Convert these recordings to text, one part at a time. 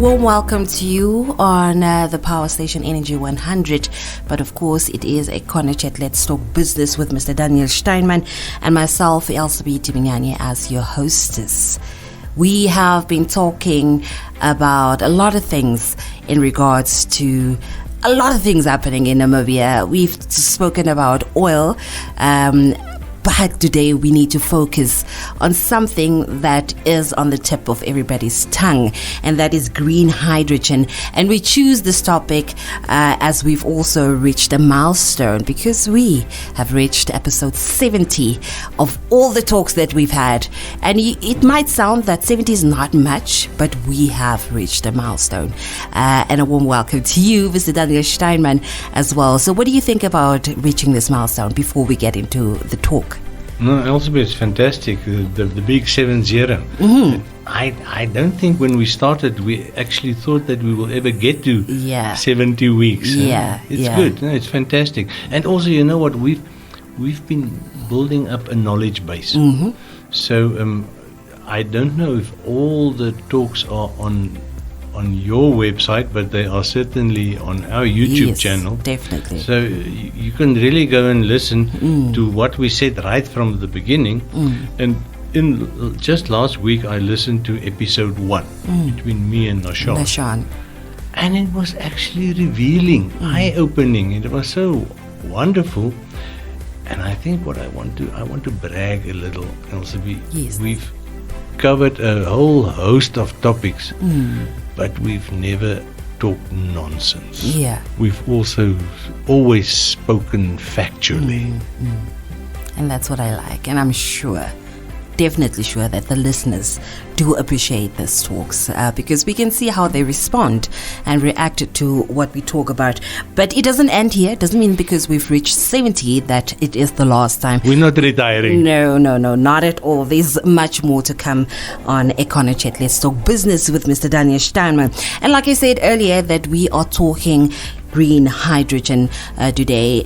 warm welcome to you on the Power Station Energy 100. But of course, it is a corner chat. Let's talk business with Mr. Daniel Steinman and myself, Elsabe Timinyane, as your hostess. We have been talking about a lot of things in regards to a lot of things happening in Namibia. We've spoken about oil, but today we need to focus on something that is on the tip of everybody's tongue, and that is green hydrogen. And we choose this topic as we've also reached a milestone, because we have reached episode 70 of all the talks that we've had. And it might sound that 70 is not much, but we have reached a milestone. And a warm welcome to you, Mr. Daniel Steinman, as well. So what do you think about reaching this milestone before we get into the talk? No, Elsabe, it's fantastic. The big 70. Mm-hmm. I don't think when we started we actually thought that we will ever get to 70 weeks. It's good. No, it's fantastic. And also, you know what, we've been building up a knowledge base. Mm-hmm. So I don't know if all the talks are on your website, but they are certainly on our YouTube channel. Definitely. So you can really go and listen to what we said right from the beginning. And in just last week, I listened to episode 1 between me and Nashan. And it was actually revealing, eye-opening. It was so wonderful. And I think what I want to brag a little, Elsabe. Yes. We've covered a whole host of topics. But we've never talked nonsense. Yeah. We've also always spoken factually. And that's what I like. And I'm definitely sure that the listeners do appreciate these talks because we can see how they respond and react to what we talk about. But it doesn't end here. It doesn't mean because we've reached 70 that it is the last time. We're not retiring. No, not at all. There's much more to come on Econo Chat. Let's talk business with Mr. Daniel Steinman. And like I said earlier, that we are talking green hydrogen today.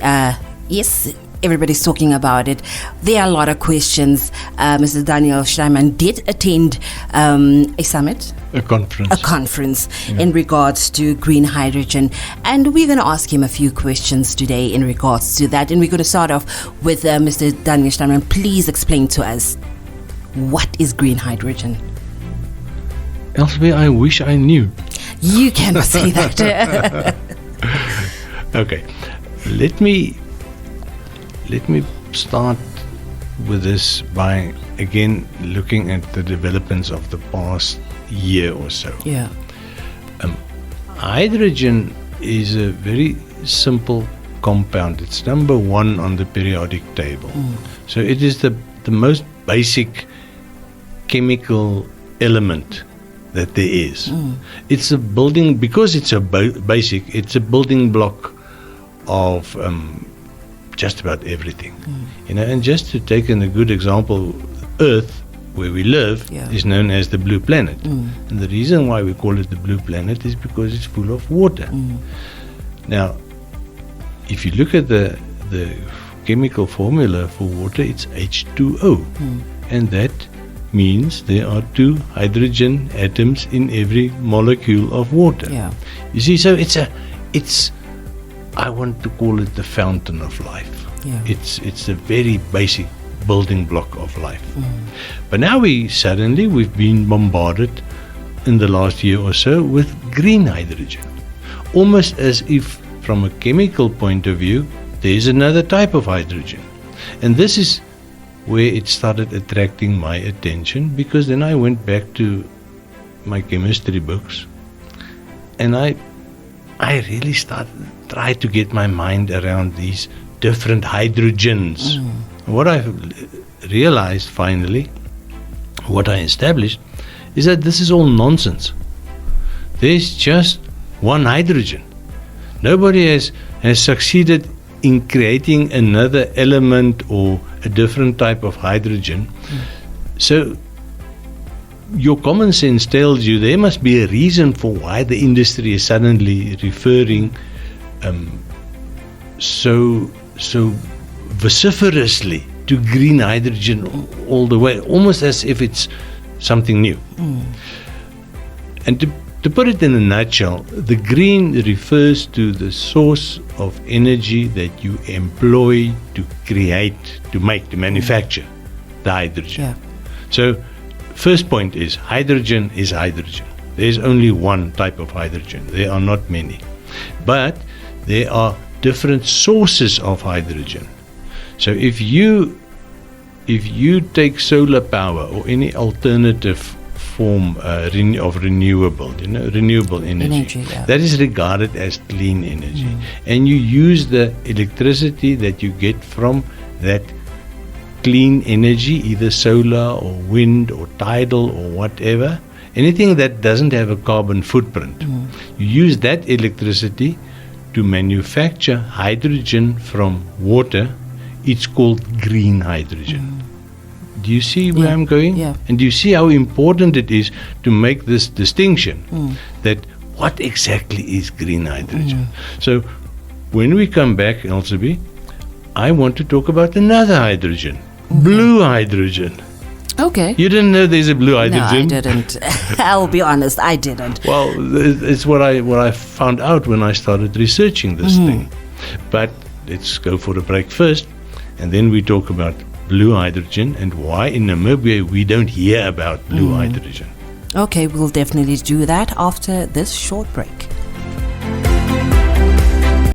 Yes, everybody's talking about it. There are a lot of questions. Mr. Daniel Steinman did attend a summit. A conference in regards to green hydrogen. And we're going to ask him a few questions today in regards to that. And we're going to start off with Mr. Daniel Steinman. Please explain to us, what is green hydrogen? Elsabe, I wish I knew. You cannot say that. Okay. Let me start with this by again looking at the developments of the past year or so. Yeah. Hydrogen is a very simple compound. It's number 1 on the periodic table. So it is the most basic chemical element that there is. It's a building, because it's a basic, it's a building block of just about everything. And just to take a good example, Earth, where we live, is known as the blue planet. And the reason why we call it the blue planet is because it's full of water. Now, if you look at the chemical formula for water, it's H2O. And that means there are 2 hydrogen atoms in every molecule of water. You see, so it's I want to call it the fountain of life. It's a very basic building block of life. But now we've been bombarded in the last year or so with green hydrogen. Almost as if from a chemical point of view, there's another type of hydrogen. And this is where it started attracting my attention, because then I went back to my chemistry books and I really tried to get my mind around these different hydrogens. What I realized finally, what I established, is that this is all nonsense. There's just one hydrogen. Nobody has succeeded in creating another element or a different type of hydrogen. So your common sense tells you there must be a reason for why the industry is suddenly referring so vociferously to green hydrogen all the way, almost as if it's something new. And To put it in a nutshell, the green refers to the source of energy that you employ to create, to make, to manufacture the hydrogen. Yeah. So, first point is hydrogen is hydrogen. There's only one type of hydrogen. There are not many. But there are different sources of hydrogen. So if you take solar power or any alternative form of renewable energy, yeah. that is regarded as clean energy. And you use the electricity that you get from that clean energy, either solar or wind or tidal or whatever, anything that doesn't have a carbon footprint. You use that electricity to manufacture hydrogen from water. It's called green hydrogen. Do you see where I'm going? Yeah. And do you see how important it is to make this distinction that what exactly is green hydrogen? So when we come back, Elsabe, I want to talk about another hydrogen, blue hydrogen. Okay. You didn't know there's a blue hydrogen? No, I didn't. I'll be honest, I didn't. Well, it's what I found out when I started researching this thing. But let's go for a break first, and then we talk about blue hydrogen and why in Namibia we don't hear about blue hydrogen. Okay, we'll definitely do that after this short break.